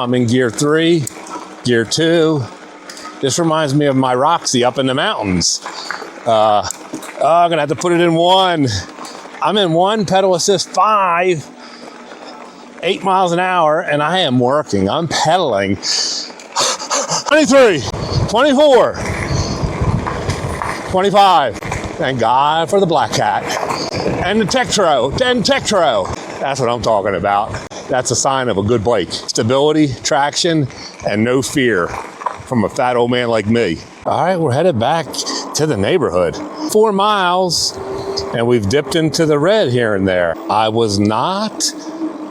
I'm in gear 3, gear 2. This reminds me of my Roxy up in the mountains. I'm gonna have to put it in 1. I'm in 1, pedal assist 5, 8 miles an hour, and I am working. I'm pedaling. 23, 24, 25. Thank God for the Blackcat. And the Tektro. That's what I'm talking about. That's a sign of a good bike. Stability, traction, and no fear from a fat old man like me. All right, we're headed back to the neighborhood. 4 miles, and we've dipped into the red here and there. I was not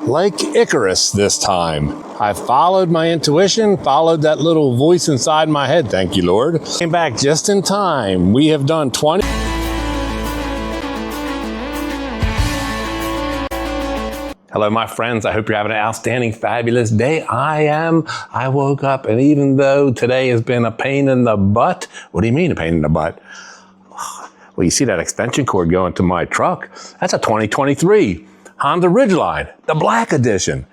like Icarus this time. I followed my intuition, followed that little voice inside my head. Thank you, Lord. Came back just in time. We have done 20. Hello, my friends. I hope you're having an outstanding, fabulous day. I am. I woke up, and even though today has been a pain in the butt, what do you mean a pain in the butt? Well, you see that extension cord going to my truck? That's a 2023 Honda Ridgeline, the black edition.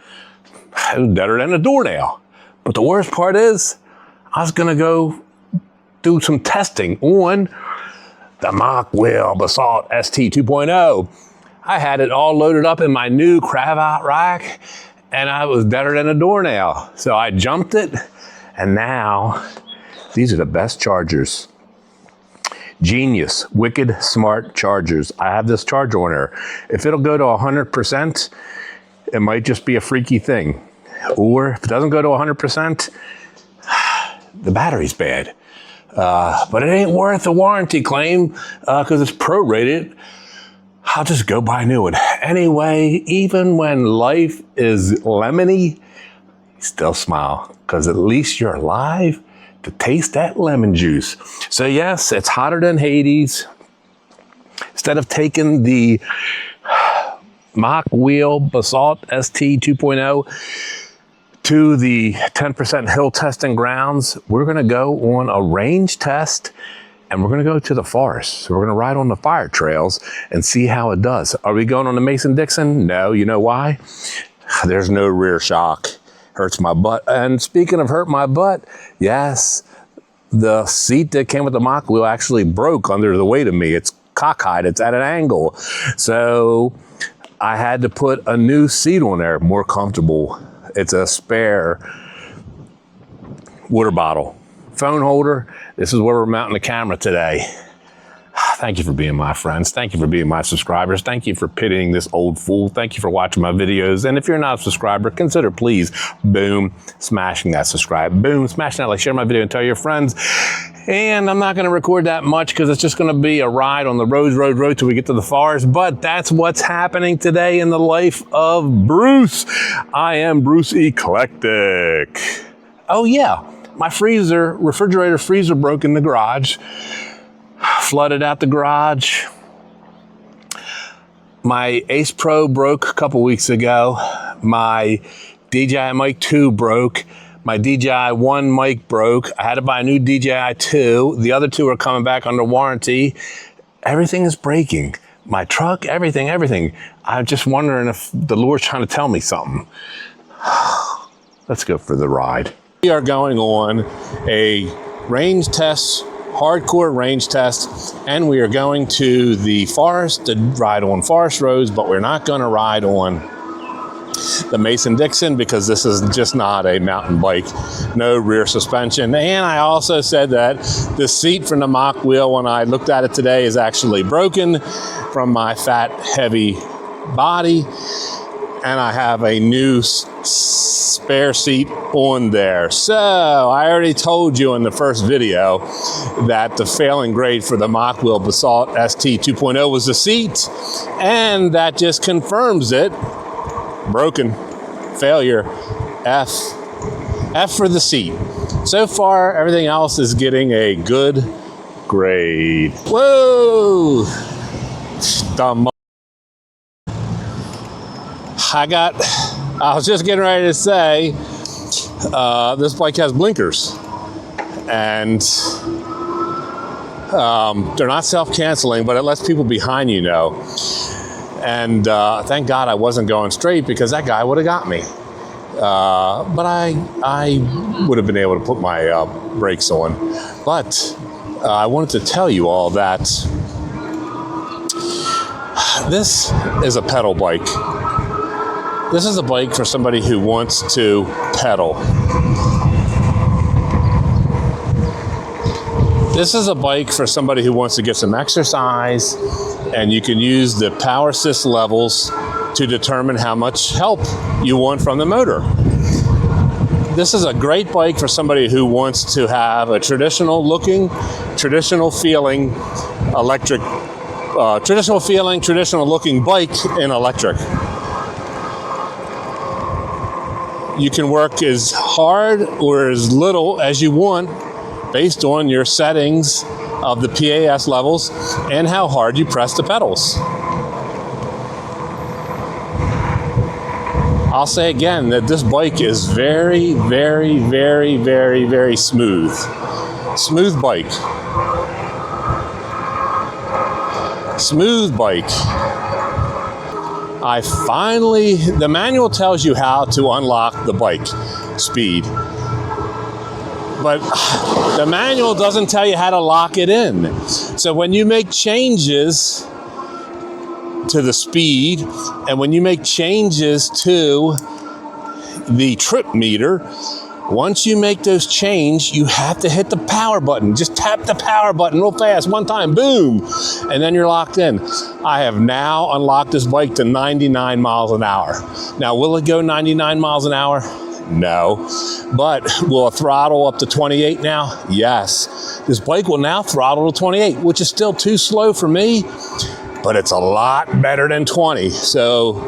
It was better than a doornail. But the worst part is, I was gonna go do some testing on the Mokwheel Basalt ST 2.0. I had it all loaded up in my new cravat rack, and I was better than a doornail. So I jumped it, and now these are the best chargers. Genius, wicked smart chargers. I have this charger on there. If it'll go to 100%, it might just be a freaky thing. Or if it doesn't go to 100%, the battery's bad. But it ain't worth the warranty claim because it's prorated. I'll just go buy a new one. Anyway, even when life is lemony, still smile, because at least you're alive to taste that lemon juice. So yes, it's hotter than Hades. Instead of taking the Mokwheel Basalt ST 2.0 to the 10% hill testing grounds, we're gonna go on a range test, and we're gonna go to the forest. So we're gonna ride on the fire trails and see how it does. Are we going on the Mason-Dixon? No, you know why? There's no rear shock. Hurts my butt. And speaking of hurt my butt, yes, the seat that came with the Mokwheel actually broke under the weight of me. It's cockeyed, it's at an angle. So I had to put a new seat on there, more comfortable. It's a spare water bottle. Phone holder. This is where we're mounting the camera today. Thank you for being my friends. Thank you for being my subscribers. Thank you for pitying this old fool. Thank you for watching my videos. And if you're not a subscriber, consider please, boom, smashing that subscribe. Boom, smashing that like, share my video and tell your friends. And I'm not gonna record that much because it's just gonna be a ride on the road till we get to the forest. But that's what's happening today in the life of Bruce. I am Bruce Eclectic. Oh yeah. My refrigerator freezer broke in the garage, flooded out the garage. My Ace Pro broke a couple weeks ago. My DJI Mic 2 broke. My DJI 1 mic broke. I had to buy a new DJI 2. The other 2 are coming back under warranty. Everything is breaking. My truck, everything. I'm just wondering if the Lord's trying to tell me something. Let's go for the ride. We are going on a range test, hardcore range test, and we are going to the forest to ride on forest roads, but we're not going to ride on the Mason-Dixon because this is just not a mountain bike. No rear suspension. And I also said that the seat from the Mokwheel, when I looked at it today, is actually broken from my fat, heavy body. And I have a new spare seat on there. So I already told you in the first video that the failing grade for the Mokwheel Basalt ST 2.0 was the seat, and that just confirms it. Broken, failure, F for the seat. So far, everything else is getting a good grade. Whoa, dumb. I was just getting ready to say, this bike has blinkers, and they're not self-canceling, but it lets people behind you know. And thank God I wasn't going straight because that guy would have got me. But I would have been able to put my brakes on. But I wanted to tell you all that this is a pedal bike. This is a bike for somebody who wants to pedal. This is a bike for somebody who wants to get some exercise, and you can use the power assist levels to determine how much help you want from the motor. This is a great bike for somebody who wants to have a traditional feeling bike in electric. You can work as hard or as little as you want based on your settings of the PAS levels and how hard you press the pedals. I'll say again that this bike is very, very, very, very, very smooth. Smooth bike. Smooth bike. The manual tells you how to unlock the bike speed. But the manual doesn't tell you how to lock it in. So when you make changes to the speed, and when you make changes to the trip meter, once you make those changes, you have to hit the power button. Just tap the power button real fast, one time, boom, and then you're locked in. I have now unlocked this bike to 99 miles an hour. Now, will it go 99 miles an hour? No. But will it throttle up to 28 now? Yes. This bike will now throttle to 28, which is still too slow for me, but it's a lot better than 20. So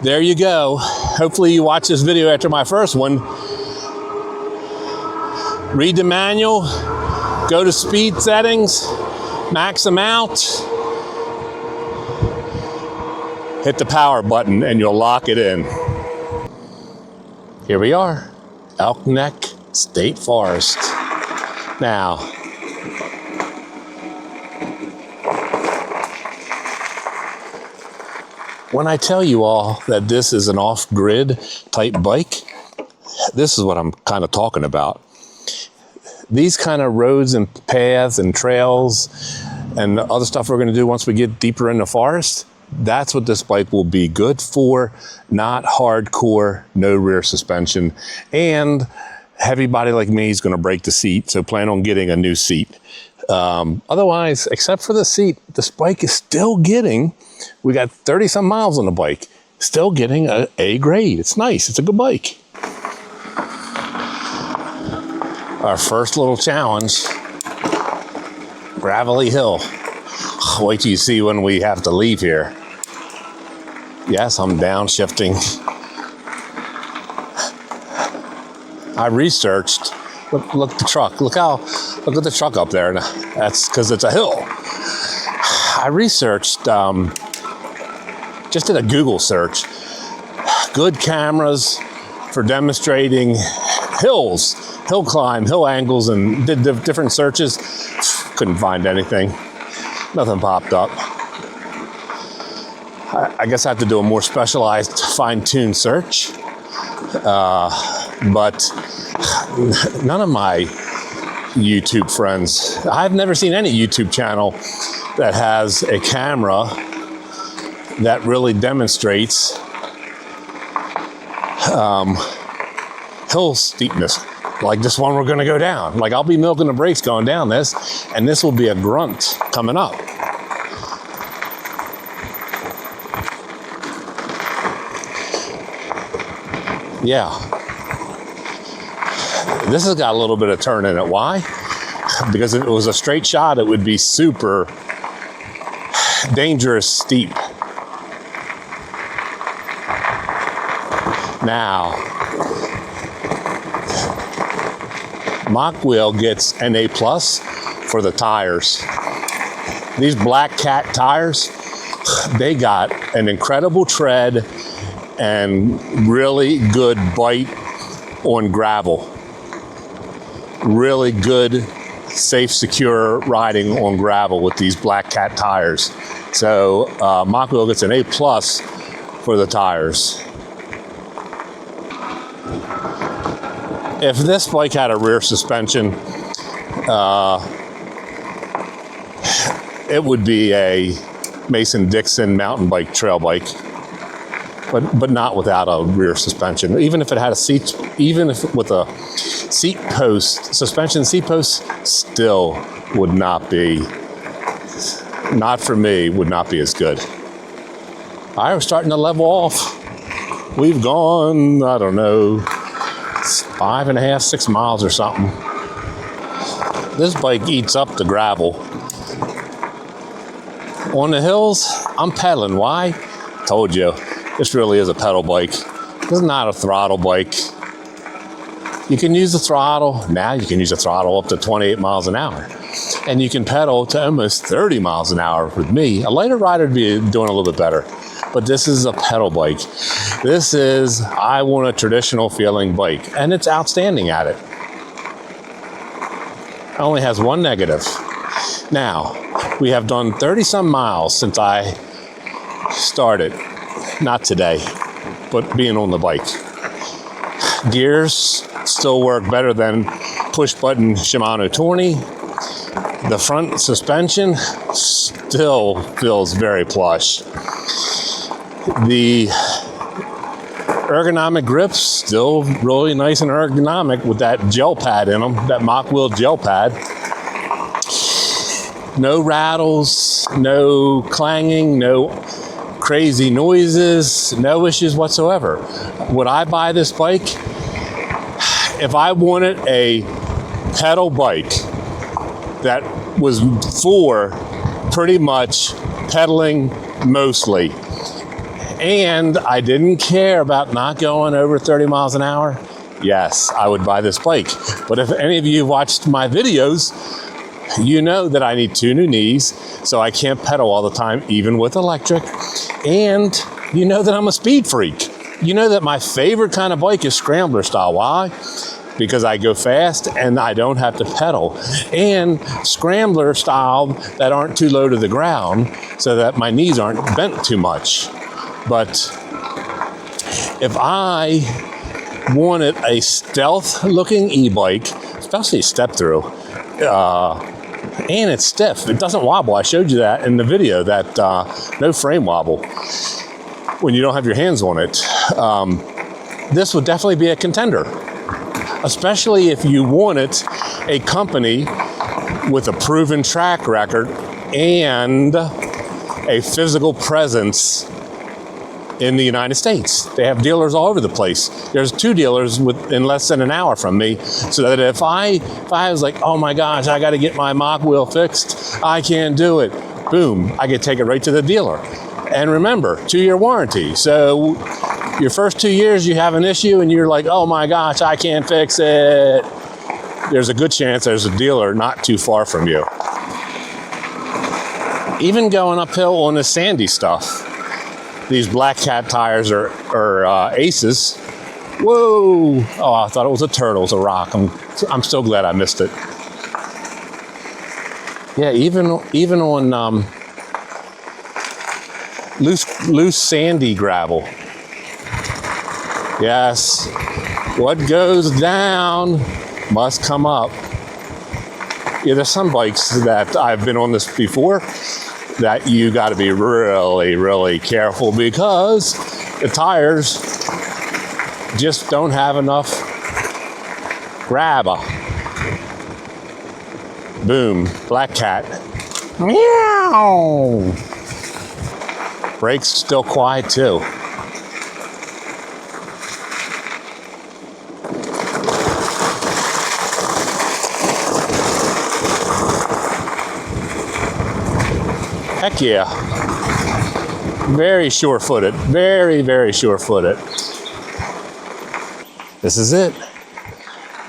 there you go. Hopefully you watch this video after my first one. Read the manual, go to speed settings, max them out, hit the power button, and you'll lock it in. Here we are, Elk Neck State Forest. Now, when I tell you all that this is an off-grid type bike, this is what I'm kind of talking about. These kind of roads and paths and trails and other stuff we're going to do once we get deeper in the forest, that's what this bike will be good for. Not hardcore, no rear suspension, and heavy body like me is going to break the seat, so plan on getting a new seat. Otherwise, except for the seat, this bike is still getting, we got 30 some miles on the bike, still getting an A grade. It's nice, it's a good bike. Our first little challenge, gravelly hill. Wait till you see when we have to leave here. Yes, I'm downshifting. I researched, look at the truck. Look at the truck up there. That's because it's a hill. I researched, just did a Google search. Good cameras for demonstrating hills, hill climb, hill angles, and did different searches. Couldn't find anything. Nothing popped up. I guess I have to do a more specialized, fine-tuned search. But none of my YouTube friends, I've never seen any YouTube channel that has a camera that really demonstrates hill steepness, like this one we're going to go down. Like, I'll be milking the brakes going down this, and this will be a grunt coming up. Yeah. This has got a little bit of turn in it. Why? Because if it was a straight shot, it would be super dangerous steep. Now, Mokwheel gets an A+ for the tires. These Blackcat tires, they got an incredible tread and really good bite on gravel. Really good, safe, secure riding on gravel with these Blackcat tires. So Mokwheel gets an A+ for the tires. If this bike had a rear suspension, it would be a Mason-Dixon mountain bike, trail bike, but not without a rear suspension. Even if it had a seat, even if with a seat post, suspension seat post, still would not be, not for me, would not be as good. I was starting to level off. We've gone, I don't know, 5.5, 6 miles or something. This bike eats up the gravel. On the hills, I'm pedaling. Why? Told you, this really is a pedal bike. This is not a throttle bike. You can use the throttle. Now you can use the throttle up to 28 miles an hour. And you can pedal to almost 30 miles an hour with me. A lighter rider would be doing a little bit better. But this is a pedal bike. This is, I want a traditional feeling bike. And it's outstanding at it. It only has one negative. Now, we have done 30 some miles since I started. Not today, but being on the bike. Gears still work better than push button Shimano 20. The front suspension still feels very plush. The ergonomic grips still really nice and ergonomic with that gel pad in them, that Mokwheel gel pad. No rattles, no clanging, no crazy noises, no issues whatsoever. Would I buy this bike? If I wanted a pedal bike that was for pretty much pedaling mostly, and I didn't care about not going over 30 miles an hour, yes, I would buy this bike. But if any of you watched my videos, you know that I need 2 new knees, so I can't pedal all the time, even with electric. And you know that I'm a speed freak. You know that my favorite kind of bike is scrambler style. Why? Because I go fast and I don't have to pedal. And scrambler style that aren't too low to the ground so that my knees aren't bent too much. But if I wanted a stealth looking e-bike, especially step through, and it's stiff. It doesn't wobble. I showed you that in the video, that no frame wobble when you don't have your hands on it. This would definitely be a contender, especially if you wanted a company with a proven track record and a physical presence in the United States. They have dealers all over the place. There's 2 dealers in less than an hour from me, so that if I was like, oh my gosh, I got to get my Mokwheel fixed, I can't do it. Boom, I could take it right to the dealer. And remember, 2-year warranty. So your first 2 years you have an issue and you're like, oh my gosh, I can't fix it. There's a good chance there's a dealer not too far from you. Even going uphill on the sandy stuff, these Blackcat tires are Aces. Whoa! Oh, I thought it was a turtle, it was a rock. I'm still glad I missed it. Yeah, even on loose sandy gravel. Yes, what goes down must come up. Yeah, there's some bikes that I've been on this before that you got to be really, really careful because the tires just don't have enough grab. Boom, Blackcat. Meow. Brakes still quiet too. Heck yeah. Very sure-footed. Very, very sure-footed. This is it.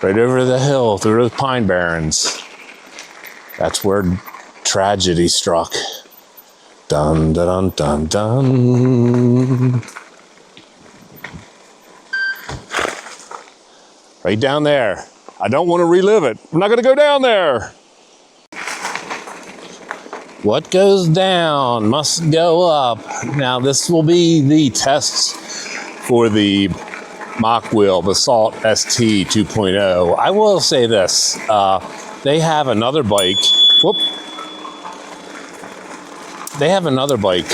Right over the hill through those pine barrens. That's where tragedy struck. Dun, dun, dun, dun. Right down there. I don't want to relive it. I'm not going to go down there. What goes down must go up. Now this will be the test for the Mokwheel Basalt ST 2.0. I will say this, they have another bike, they have another bike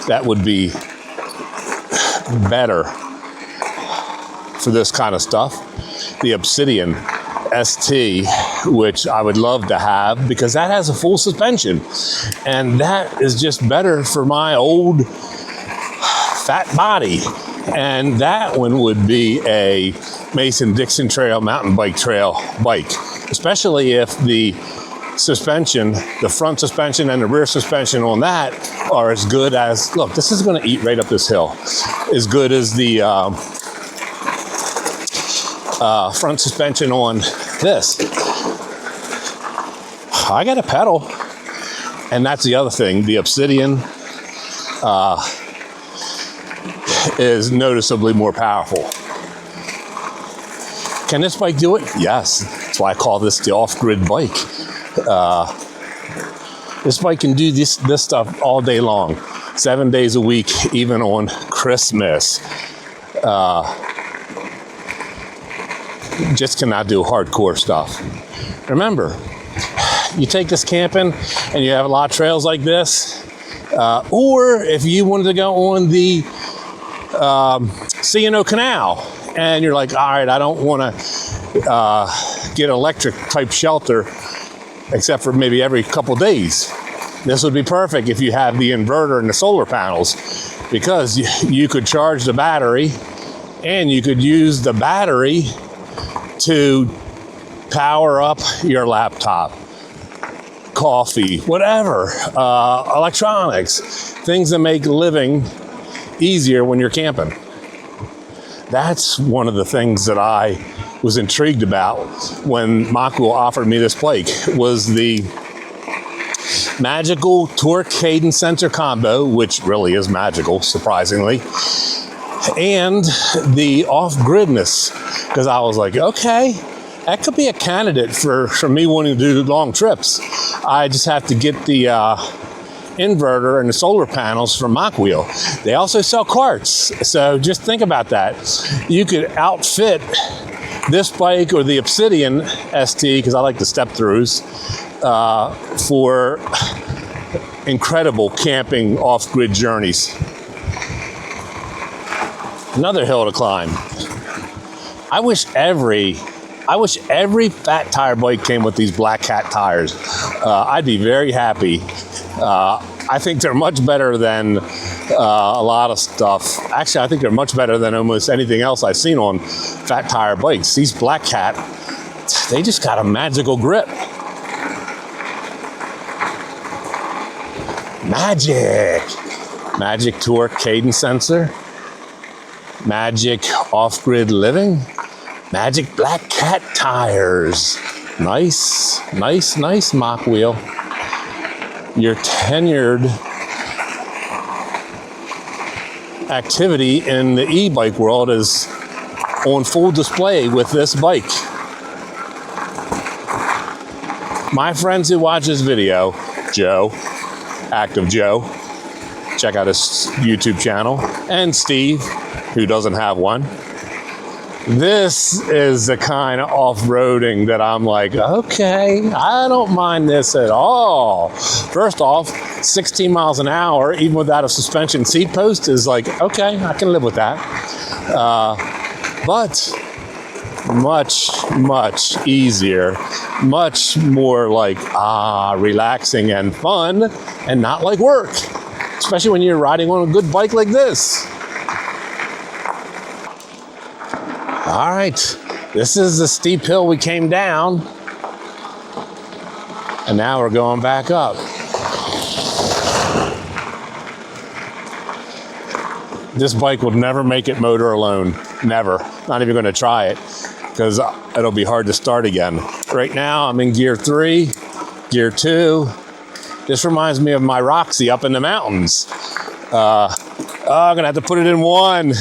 that would be better for this kind of stuff. The Obsidian ST, which I would love to have because that has a full suspension. And that is just better for my old fat body. And that one would be a Mason-Dixon Trail mountain bike trail bike, especially if the suspension, the front suspension and the rear suspension on that are as good as, look, this is going to eat right up this hill, as good as the front suspension on this. I got a pedal, and that's the other thing. The Obsidian is noticeably more powerful. Can this bike do it? Yes. That's why I call this the off-grid bike. This bike can do this stuff all day long, 7 days a week, even on Christmas. Just cannot do hardcore stuff. Remember, you take this camping and you have a lot of trails like this, or if you wanted to go on the C&O Canal and you're like, all right, I don't want to get electric type shelter except for maybe every couple days. This would be perfect if you have the inverter and the solar panels, because you could charge the battery and you could use the battery to power up your laptop, coffee, whatever, electronics, things that make living easier when you're camping. That's one of the things that I was intrigued about when Mokwheel offered me this bike, was the magical torque cadence sensor combo, which really is magical, surprisingly, and the off-gridness, because I was like, okay, that could be a candidate for me wanting to do long trips. I just have to get the inverter and the solar panels from Mokwheel. They also sell carts, so just think about that. You could outfit this bike or the Obsidian ST, because I like the step-throughs, for incredible camping off-grid journeys. Another hill to climb. I wish every fat tire bike came with these Blackcat tires. I'd be very happy. I think they're much better than a lot of stuff. Actually, I think they're much better than almost anything else I've seen on fat tire bikes. These Blackcat, they just got a magical grip. Magic torque cadence sensor. Magic off-grid living. Magic Blackcat tires. Nice Mokwheel. Your tenured activity in the e-bike world is on full display with this bike. My friends who watch this video, Joe, Active Joe, check out his YouTube channel, and Steve, who doesn't have one. This is the kind of off-roading that I'm like, okay, I don't mind this at all. First off, 16 miles an hour, even without a suspension seat post, is like, okay, I can live with that. But much easier, much more like, relaxing and fun, and not like work, especially when you're riding on a good bike like this. All right, this is the steep hill we came down, and now we're going back up. This bike will never make it motor alone, never. Not even gonna try it, because it'll be hard to start again. Right now, I'm in gear 3, gear 2. This reminds me of my Roxy up in the mountains. I'm gonna have to put it in 1.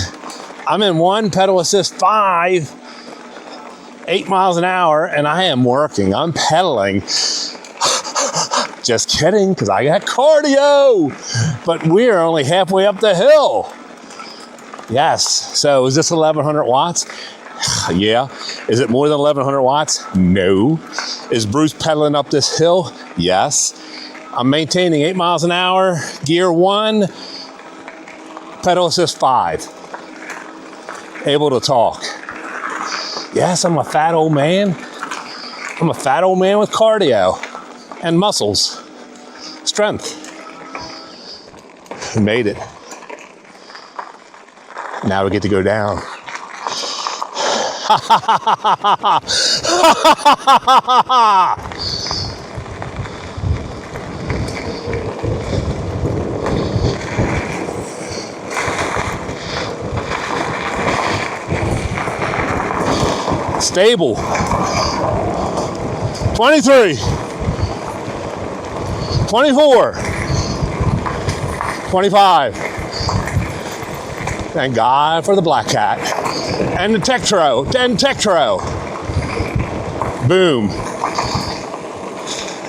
I'm in 1, pedal assist 5, 8 miles an hour, and I am working. I'm pedaling. Just kidding, because I got cardio. But we're only halfway up the hill. Yes. So is this 1100 watts? Yeah. Is it more than 1100 watts? No. Is Bruce pedaling up this hill? Yes. I'm maintaining 8 miles an hour, gear 1, pedal assist 5. Able to talk. Yes, I'm a fat old man. I'm a fat old man with cardio and muscles. Strength. We made it. Now we get to go down. Stable. 23. 24. 25. Thank God for the Blackcat. And the Tektro. Boom.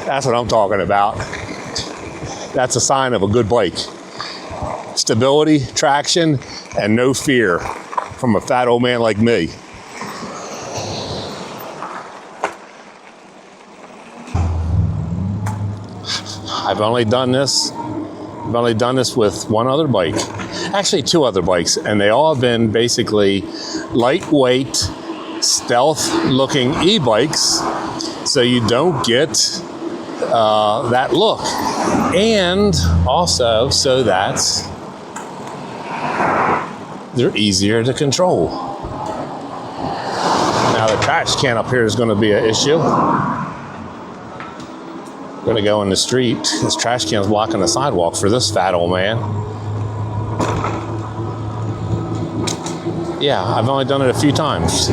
That's what I'm talking about. That's a sign of a good bike. Stability, traction, and no fear from a fat old man like me. I've only done this with one other bike. Actually, 2 other bikes, and they all have been basically lightweight, stealth-looking e-bikes, so you don't get that look. And also so that they're easier to control. Now, the trash can up here is going to be an issue. I'm going to go in the street. This trash can is blocking the sidewalk for this fat old man. Yeah, I've only done it a few times.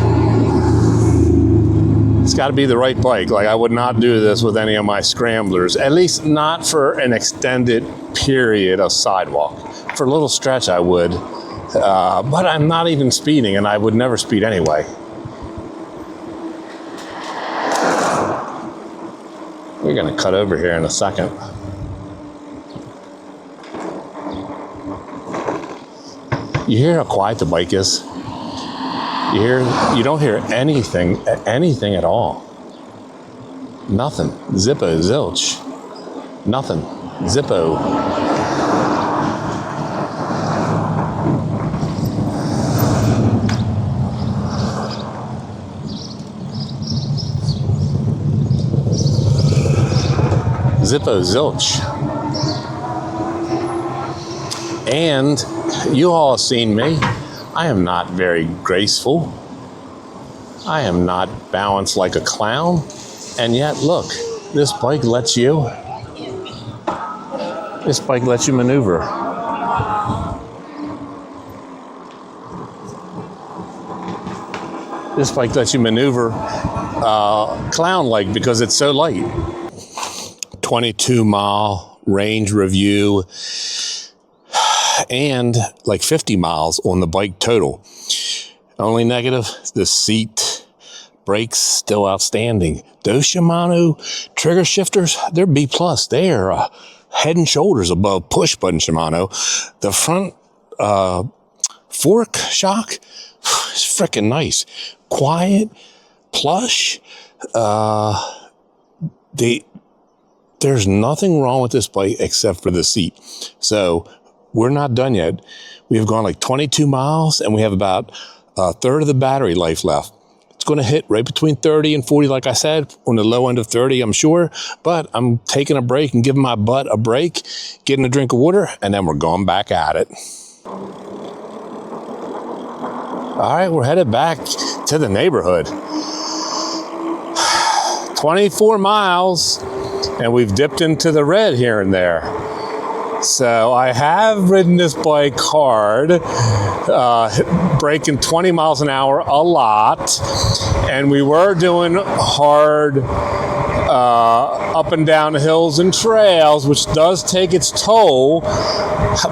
It's got to be the right bike. Like, I would not do this with any of my scramblers, at least not for an extended period of sidewalk. For a little stretch, I would, but I'm not even speeding, and I would never speed anyway. We're going to cut over here in a second. You hear how quiet the bike is? You don't hear anything at all. Nothing. Zippo, zilch. Nothing. Zippo. Zippo, zilch. And you all have seen me. I am not very graceful. I am not balanced like a clown. And yet, look, this bike lets you maneuver. This bike lets you maneuver clown-like because it's so light. 22-mile range review and like 50 miles on the bike total. Only negative, the seat. Brakes still outstanding. Those Shimano trigger shifters, they're B+. They are head and shoulders above push button Shimano. The front fork shock is freaking nice. Quiet, plush. There's nothing wrong with this bike except for the seat. So we're not done yet. We've gone like 22 miles and we have about a third of the battery life left. It's going to hit right between 30 and 40, like I said, on the low end of 30, I'm sure. But I'm taking a break and giving my butt a break, getting a drink of water, and then we're going back at it. All right, we're headed back to the neighborhood. 24 miles, and we've dipped into the red here and there. So I have ridden this bike hard, braking 20 miles an hour a lot, and we were doing hard up and down hills and trails, which does take its toll,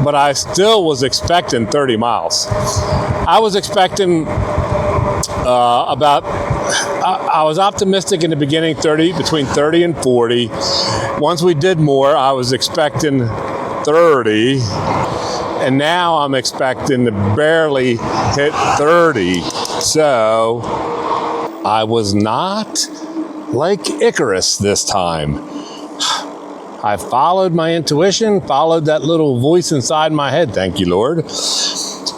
but I still was expecting 30 miles. I was expecting I was optimistic in the beginning, between 30 and 40. Once we did more, I was expecting 30, And now I'm expecting to barely hit 30. So I was not like Icarus this time. I followed my intuition, followed that little voice inside my head, thank you, Lord,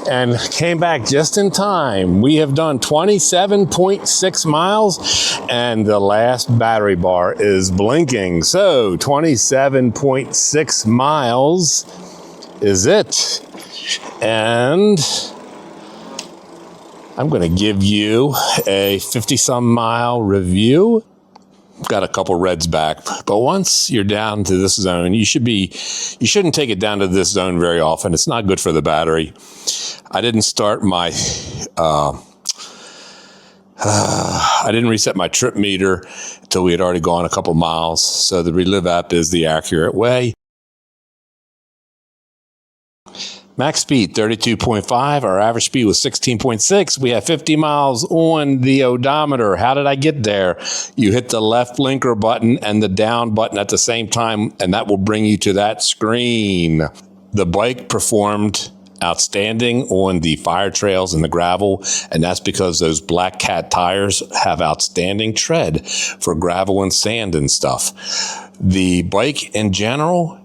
and came back just in time. We have done 27.6 miles, and the last battery bar is blinking. So 27.6 miles is it. And I'm going to give you a 50-some mile review. Got a couple reds back, but once you're down to this zone, you shouldn't take it down to this zone very often. It's not good for the battery. I didn't start my I didn't reset my trip meter until we had already gone a couple miles. So the Relive app is the accurate way. Max speed 32.5. Our average speed was 16.6. We have 50 miles on the odometer. How did I get there? You hit the left blinker button and the down button at the same time, and that will bring you to that screen. The bike performed outstanding on the fire trails and the gravel, and that's because those Blackcat tires have outstanding tread for gravel and sand and stuff. The bike in general,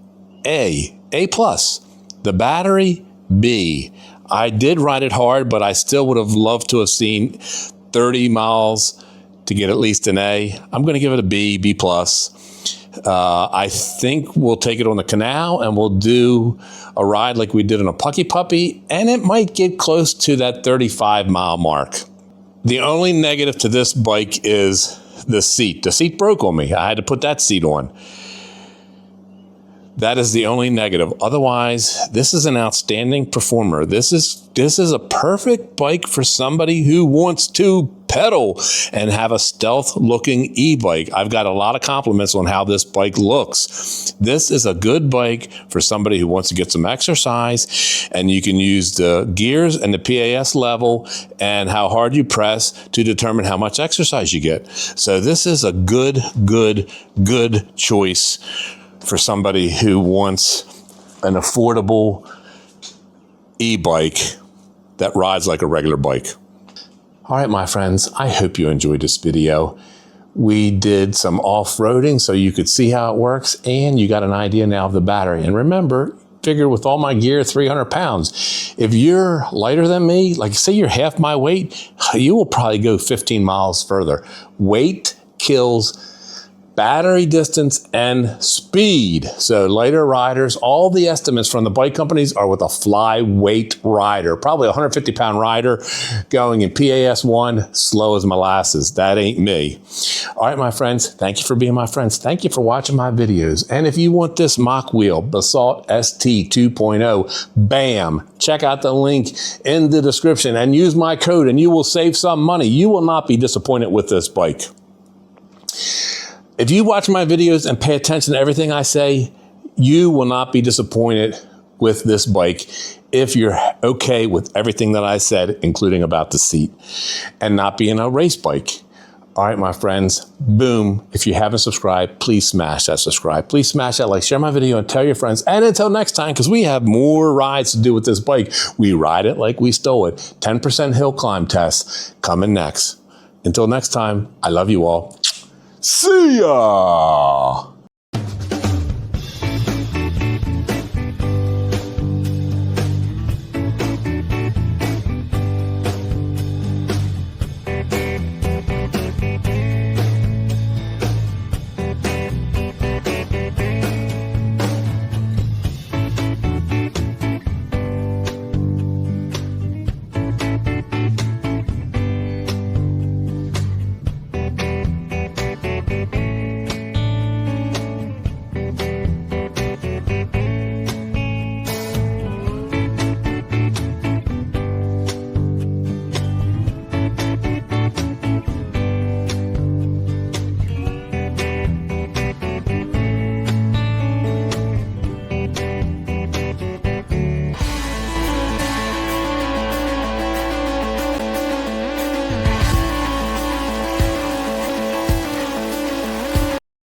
A plus. The battery, B. I did ride it hard, but I still would have loved to have seen 30 miles to get at least an A. I'm going to give it a B plus. I think we'll take it on the canal and we'll do a ride like we did on a Puppy, and it might get close to that 35-mile mark. The only negative to this bike is the seat. The seat broke on me. I had to put that seat on. That is the only negative. Otherwise, this is an outstanding performer. This is a perfect bike for somebody who wants to pedal and have a stealth-looking e-bike. I've got a lot of compliments on how this bike looks. This is a good bike for somebody who wants to get some exercise, and you can use the gears and the PAS level and how hard you press to determine how much exercise you get. So this is a good choice for somebody who wants an affordable e-bike that rides like a regular bike. All right, my friends, I hope you enjoyed this video. We did some off-roading so you could see how it works, and you got an idea now of the battery. And remember, figure with all my gear, 300 pounds. If you're lighter than me, like say you're half my weight, you will probably go 15 miles further. Weight kills battery distance and speed. So lighter riders, all the estimates from the bike companies are with a flyweight rider, probably a 150-pound rider going in PAS 1, slow as molasses. That ain't me. All right, my friends, thank you for being my friends. Thank you for watching my videos. And if you want this Mokwheel Basalt ST 2.0, bam, check out the link in the description and use my code and you will save some money. You will not be disappointed with this bike. If you watch my videos and pay attention to everything I say, you will not be disappointed with this bike if you're okay with everything that I said, including about the seat and not being a race bike. All right, my friends, boom. If you haven't subscribed, please smash that subscribe. Please smash that like, share my video, and tell your friends. And until next time, because we have more rides to do with this bike. We ride it like we stole it. 10% hill climb test coming next. Until next time, I love you all. See ya!